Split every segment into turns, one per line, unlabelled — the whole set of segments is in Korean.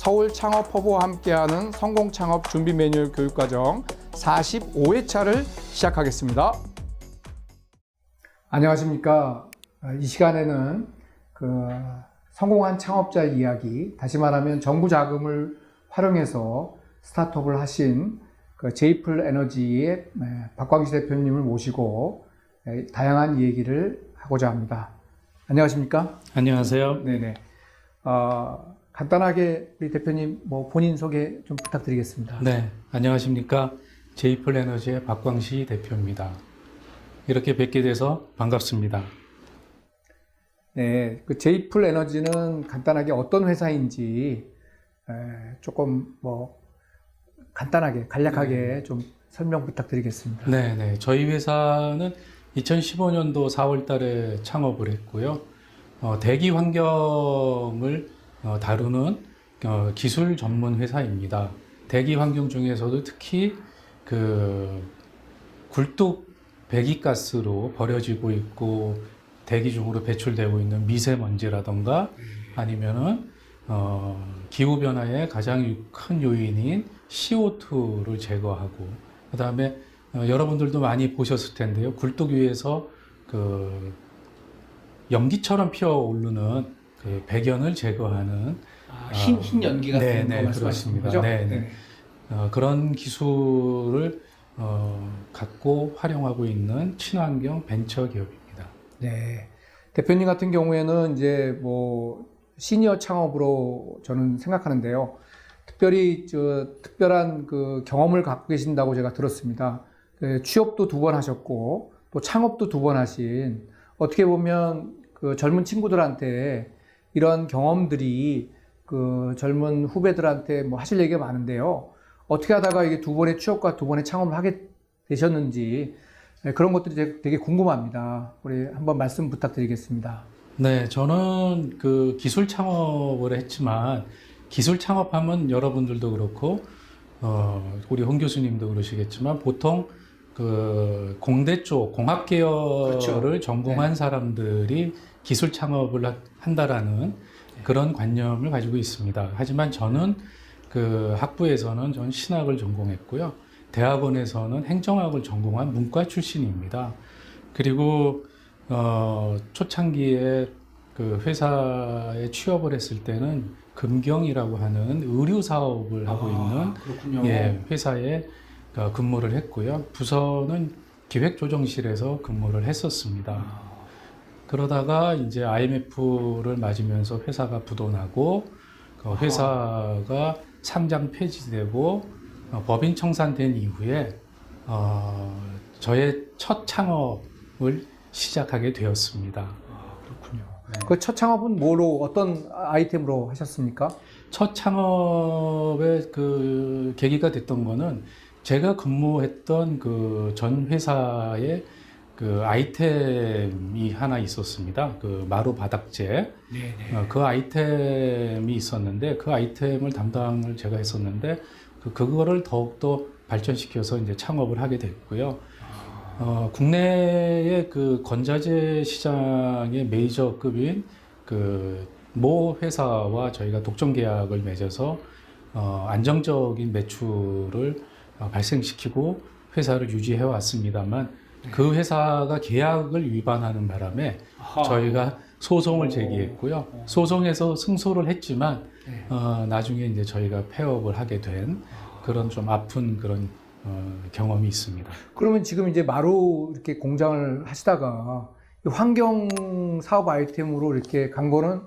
서울 창업허브와 함께하는 성공창업 준비 매뉴얼 교육과정 45회차를 시작하겠습니다. 안녕하십니까. 이 시간에는 성공한 창업자 이야기, 다시 말하면 정부 자금을 활용해서 스타트업을 하신 제이플 에너지의 박광시 대표님을 모시고 다양한 얘기를 하고자 합니다. 안녕하십니까?
안녕하세요.
네네. 간단하게 우리 대표님 본인 소개 좀 부탁드리겠습니다.
네, 안녕하십니까? 제이플 에너지의 박광시 대표입니다. 이렇게 뵙게 돼서 반갑습니다.
네, 제이플 에너지는 간단하게 어떤 회사인지 조금 간단하게 간략하게 좀 설명 부탁드리겠습니다.
네, 저희 회사는 2015년도 4월 달에 창업을 했고요. 대기 환경을 다루는 기술 전문 회사입니다. 대기 환경 중에서도 특히 굴뚝 배기가스로 버려지고 있고 대기 중으로 배출되고 있는 미세먼지라던가 아니면은 기후 변화의 가장 큰 요인인 CO2를 제거하고, 그다음에 여러분들도 많이 보셨을 텐데요. 굴뚝 위에서 연기처럼 피어오르는 배경을 제거하는
흰 연기 같은 거 말씀하시는 거죠?
네. 그런 기술을 갖고 활용하고 있는 친환경 벤처 기업입니다.
네. 대표님 같은 경우에는 이제 시니어 창업으로 저는 생각하는데요. 특별히 특별한 경험을 갖고 계신다고 제가 들었습니다. 취업도 2번 하셨고 또 창업도 2번 하신, 어떻게 보면 젊은 친구들한테 이런 경험들이 젊은 후배들한테 하실 얘기가 많은데요. 어떻게 하다가 이게 2번의 취업과 2번의 창업을 하게 되셨는지 그런 것들이 되게 궁금합니다. 우리 한번 말씀 부탁드리겠습니다.
네, 저는 기술 창업을 했지만, 기술 창업하면 여러분들도 그렇고 우리 홍 교수님도 그러시겠지만 보통 공대 쪽 공학 계열을
그렇죠.
전공한
네.
사람들이 기술 창업을 한다라는 그런 관념을 가지고 있습니다. 하지만 저는 학부에서는 전 신학을 전공했고요. 대학원에서는 행정학을 전공한 문과 출신입니다. 그리고 초창기에 회사에 취업을 했을 때는 금경이라고 하는 의류 사업을 하고 있는
그렇군요.
회사에 근무를 했고요. 부서는 기획조정실에서 근무를 했었습니다. 그러다가 이제 IMF를 맞으면서 회사가 부도나고 회사가 상장 폐지되고 법인 청산된 이후에 저의 첫 창업을 시작하게 되었습니다.
그렇군요.
네.
그 첫 창업은 어떤 아이템으로 하셨습니까?
첫 창업의 계기가 됐던 거는 제가 근무했던 전 회사에 아이템이 하나 있었습니다. 마루 바닥재. 그 아이템이 있었는데 그 아이템을 담당을 제가 했었는데 그거를 더욱더 발전시켜서 이제 창업을 하게 됐고요. 국내의 건자재 시장의 메이저급인 모 회사와 저희가 독점 계약을 맺어서 안정적인 매출을 발생시키고 회사를 유지해 왔습니다만, 그 회사가 계약을 위반하는 바람에 저희가 소송을 제기했고요. 소송에서 승소를 했지만 나중에 이제 저희가 폐업을 하게 된 그런 좀 아픈 그런 경험이 있습니다.
그러면 지금 이제 마루 이렇게 공장을 하시다가 환경 사업 아이템으로 이렇게 간 거는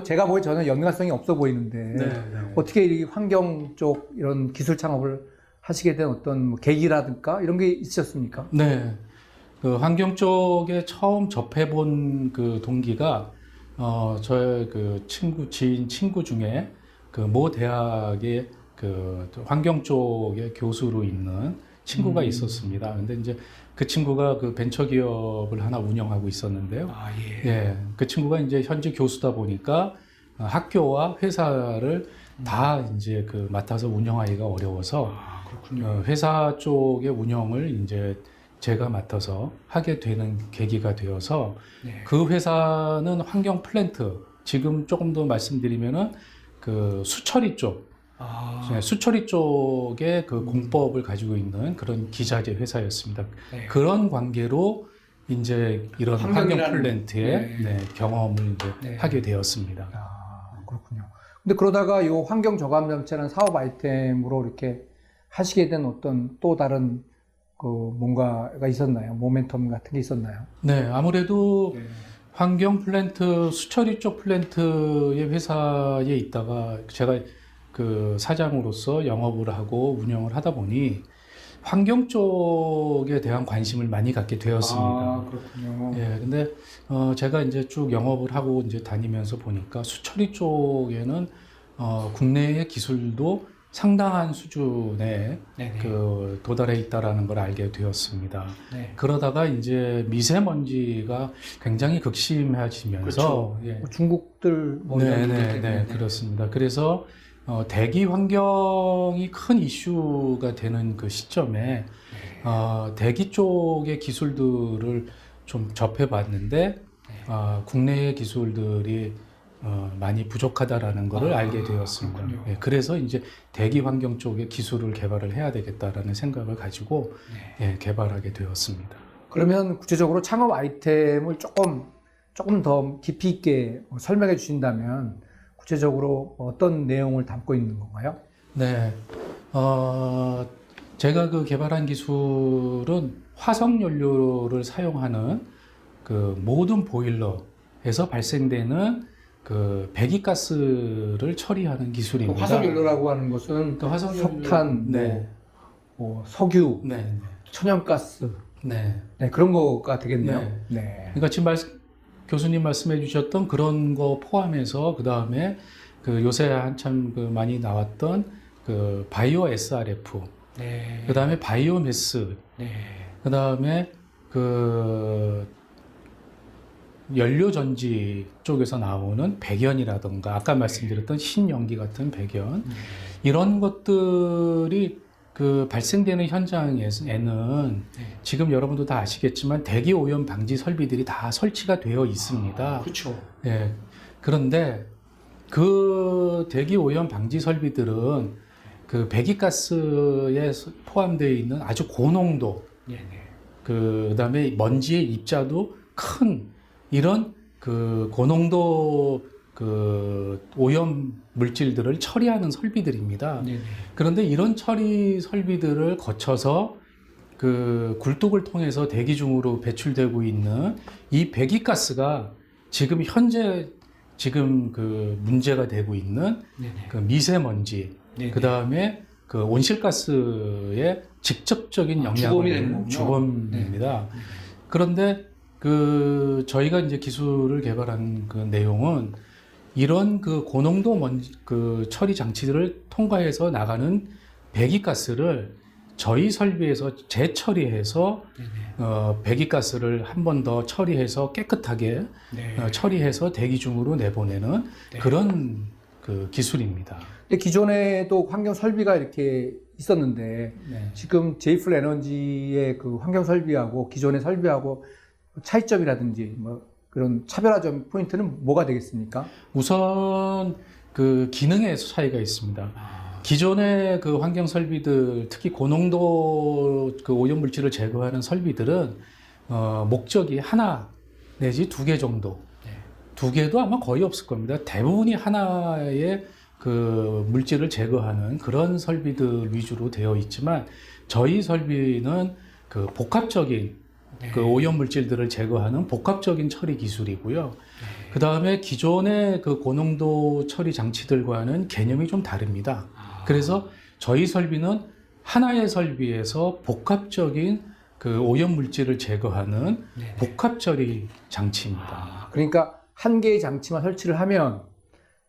제가 보기에 저는 연관성이 없어 보이는데 어떻게 이 환경 쪽 이런 기술 창업을 하시게 된 어떤 계기라든가 이런 게 있으셨습니까?
네. 환경 쪽에 처음 접해본 동기가 저의 지인 친구 중에 모 대학의 환경 쪽의 교수로 있는 친구가 있었습니다. 근데 이제 그 친구가 벤처 기업을 하나 운영하고 있었는데요. 그 친구가 이제 현재 교수다 보니까 학교와 회사를 다 이제 맡아서 운영하기가 어려워서 회사 쪽의 운영을 이제 제가 맡아서 하게 되는 계기가 되어서 그 회사는 환경 플랜트, 지금 조금 더 말씀드리면은 그 수처리 쪽, 수처리 쪽에 그 공법을 가지고 있는 그런 기자재 회사였습니다.
네.
그런 관계로 이제 이런 환경 플랜트의 경험을 이제
네.
하게 되었습니다.
그렇군요. 근데 그러다가 이 환경 저감 정체라는 사업 아이템으로 이렇게 하시게 된 어떤 또 다른 그 뭔가가 있었나요? 모멘텀 같은 게 있었나요?
네, 아무래도
네.
환경 플랜트, 수처리 쪽 플랜트의 회사에 있다가 제가 그 사장으로서 영업을 하고 운영을 하다 보니 환경 쪽에 대한 관심을 많이 갖게 되었습니다.
그렇군요.
예, 근데 제가 이제 쭉 영업을 하고 이제 다니면서 보니까 수처리 쪽에는 국내의 기술도 상당한 수준에
네네.
그 도달해 있다라는 걸 알게 되었습니다.
네.
그러다가 이제 미세먼지가 굉장히 극심해지면서
그렇죠. 중국들 뭐 이런 분들
네네네
때문에.
그렇습니다. 그래서 대기 환경이 큰 이슈가 되는 그 시점에 대기 쪽의 기술들을 좀 접해봤는데 국내의 기술들이 많이 부족하다라는 것을 알게 되었습니다. 네, 그래서 이제 대기 환경 쪽의 기술을 개발을 해야 되겠다라는 생각을 가지고 개발하게 되었습니다.
그러면 구체적으로 창업 아이템을 조금 더 깊이 있게 설명해 주신다면 구체적으로 어떤 내용을 담고 있는 건가요?
네, 제가 그 개발한 기술은 화석 연료를 사용하는 그 모든 보일러에서 발생되는 그 배기가스를 처리하는 기술입니다.
화석 연료라고 하는 것은
또 화석
석탄,
네.
뭐 석유,
네.
천연가스,
네.
그런 거가 되겠네요.
네.
네.
그러니까 지금 교수님 말씀해 주셨던 그런 거 포함해서 그 다음에 그 요새 한참 그 많이 나왔던 그 바이오 SRF,
네.
그 다음에 바이오 매스,
네.
그 다음에 그 연료전지 쪽에서 나오는 배견이라던가 아까 말씀드렸던 신연기 같은 배견 이런 것들이 그 발생되는 현장에는 지금 여러분도 다 아시겠지만 대기 오염 방지 설비들이 다 설치가 되어 있습니다.
그렇죠.
예. 그런데 그 대기 오염 방지 설비들은 그 배기가스에 포함되어 있는 아주 고농도, 그다음에 먼지의 입자도 큰 이런 그 고농도 그 오염 물질들을 처리하는 설비들입니다. 그런데 이런 처리 설비들을 거쳐서 그 굴뚝을 통해서 대기 중으로 배출되고 있는 이 배기가스가 지금 현재 그 문제가 되고 있는 그 미세먼지, 그 다음에 그 온실가스의 직접적인 영향을 주는 주범입니다. 그런데 그 저희가 이제 기술을 개발한 그 내용은 이런 그 고농도 먼지 그 처리 장치들을 통과해서 나가는 배기가스를 저희 설비에서 재처리해서 배기가스를 한 번 더 처리해서 깨끗하게 처리해서 대기 중으로 내보내는 그런 그 기술입니다.
근데 기존에도 환경 설비가 이렇게 있었는데 지금 제이플 에너지의 그 환경 설비하고 기존의 설비하고 차이점이라든지 뭐 그런 차별화점 포인트는 뭐가 되겠습니까?
우선 그 기능의 차이가 있습니다. 기존의 그 환경 설비들, 특히 고농도 그 오염 물질을 제거하는 설비들은 목적이 하나 내지 두 개 정도, 두 개도 아마 거의 없을 겁니다. 대부분이 하나의 그 물질을 제거하는 그런 설비들 위주로 되어 있지만 저희 설비는 그 복합적인 그 오염 물질들을 제거하는 복합적인 처리 기술이고요. 그 다음에 기존의 그 고농도 처리 장치들과는 개념이 좀 다릅니다. 그래서 저희 설비는 하나의 설비에서 복합적인 그 오염 물질을 제거하는 복합 처리 장치입니다.
그러니까 한 개의 장치만 설치를 하면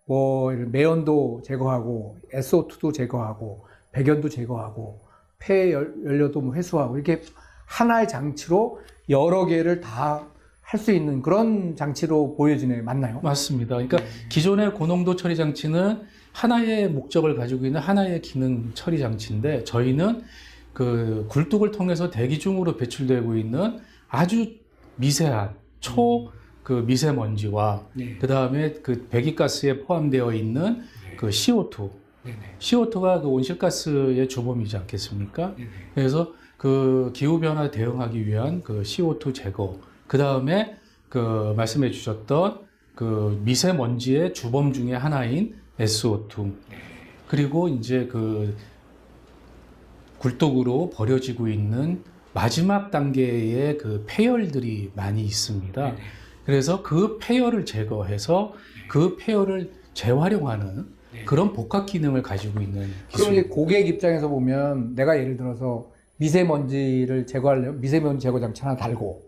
뭐 매연도 제거하고 SO2도 제거하고 배견도 제거하고 폐 연료도 뭐 회수하고 이렇게 하나의 장치로 여러 개를 다 할 수 있는 그런 장치로 보여지네요. 맞나요?
맞습니다. 그러니까 기존의 고농도 처리 장치는 하나의 목적을 가지고 있는 하나의 기능 처리 장치인데 저희는 그 굴뚝을 통해서 대기 중으로 배출되고 있는 아주 미세한 그 미세먼지와
네.
그 다음에 그 배기가스에 포함되어 있는 그 CO2,
네네.
CO2가 그 온실가스의 주범이지 않겠습니까?
네네.
그래서 그 기후변화 대응하기 위한 그 CO2 제거, 그 다음에 그 말씀해 주셨던 그 미세먼지의 주범 중에 하나인 SO2, 그리고 이제 그 굴뚝으로 버려지고 있는 마지막 단계의 그 폐열들이 많이 있습니다. 그래서 그 폐열을 제거해서 그 폐열을 재활용하는 그런 복합 기능을 가지고 있는
그럼
기술.
이제 고객 입장에서 보면 내가 예를 들어서 미세먼지를 제거하려면 미세먼지 제거 장치 하나 달고,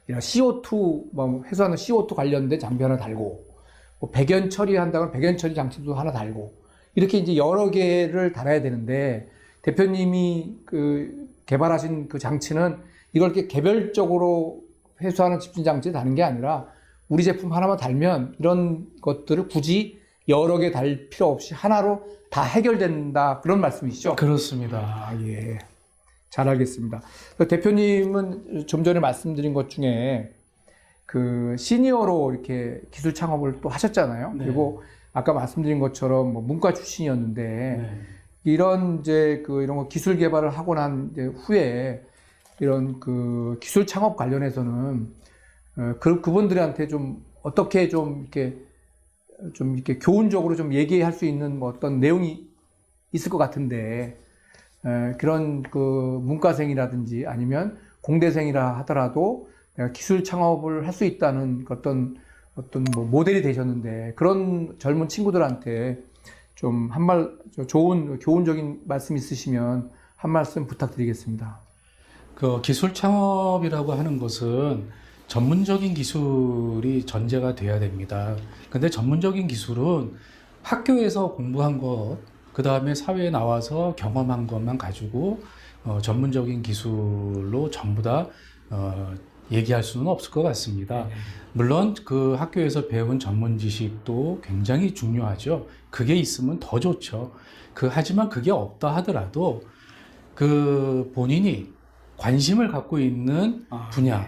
이런 CO2 뭐 회수하는 CO2 관련된 장비 하나 달고, 뭐 배견 처리한다면 배견 처리 장치도 하나 달고, 이렇게 이제 여러 개를 달아야 되는데, 대표님이 그 개발하신 그 장치는 이걸 이렇게 개별적으로 회수하는 집중 장치에 다는 게 아니라 우리 제품 하나만 달면 이런 것들을 굳이 여러 개 달 필요 없이 하나로 다 해결된다, 그런 말씀이시죠?
그렇습니다.
아, 예. 잘 알겠습니다. 대표님은 좀 전에 말씀드린 것 중에 그 시니어로 이렇게 기술 창업을 또 하셨잖아요.
네.
그리고 아까 말씀드린 것처럼 뭐 문과 출신이었는데,
네.
이런 이제 그 이런 거 기술 개발을 하고 난 이제 후에 이런 그 기술 창업 관련해서는 그분들한테 좀 어떻게 좀 이렇게 교훈적으로 좀 얘기할 수 있는 뭐 어떤 내용이 있을 것 같은데, 그런 그 문과생이라든지 아니면 공대생이라 하더라도 내가 기술 창업을 할 수 있다는 어떤 뭐 모델이 되셨는데, 그런 젊은 친구들한테 좀 좋은 교훈적인 말씀 있으시면 한 말씀 부탁드리겠습니다.
그 기술 창업이라고 하는 것은 전문적인 기술이 전제가 돼야 됩니다. 근데 전문적인 기술은 학교에서 공부한 것, 그 다음에 사회에 나와서 경험한 것만 가지고 전문적인 기술로 전부 다 얘기할 수는 없을 것 같습니다. 물론 그 학교에서 배운 전문 지식도 굉장히 중요하죠. 그게 있으면 더 좋죠. 하지만 그게 없다 하더라도 그 본인이 관심을 갖고 있는 분야,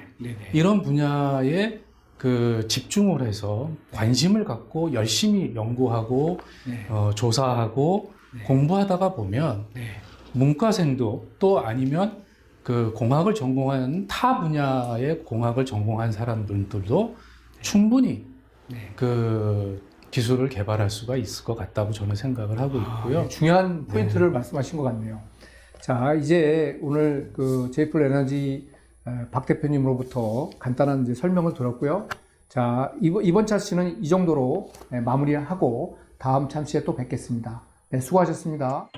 이런 분야에 그 집중을 해서 관심을 갖고 열심히 연구하고 조사하고 공부하다가 보면 문과생도 또 아니면 그 공학을 전공한 타 분야의 공학을 전공한 사람들도 충분히 그 기술을 개발할 수가 있을 것 같다고 저는 생각을 하고 있고요.
중요한 포인트를 말씀하신 것 같네요. 자, 이제 오늘 그 제이플 에너지 박 대표님으로부터 간단한 이제 설명을 들었고요. 자, 이번 차시는 이 정도로 마무리하고 다음 참시에 또 뵙겠습니다. 네, 수고하셨습니다.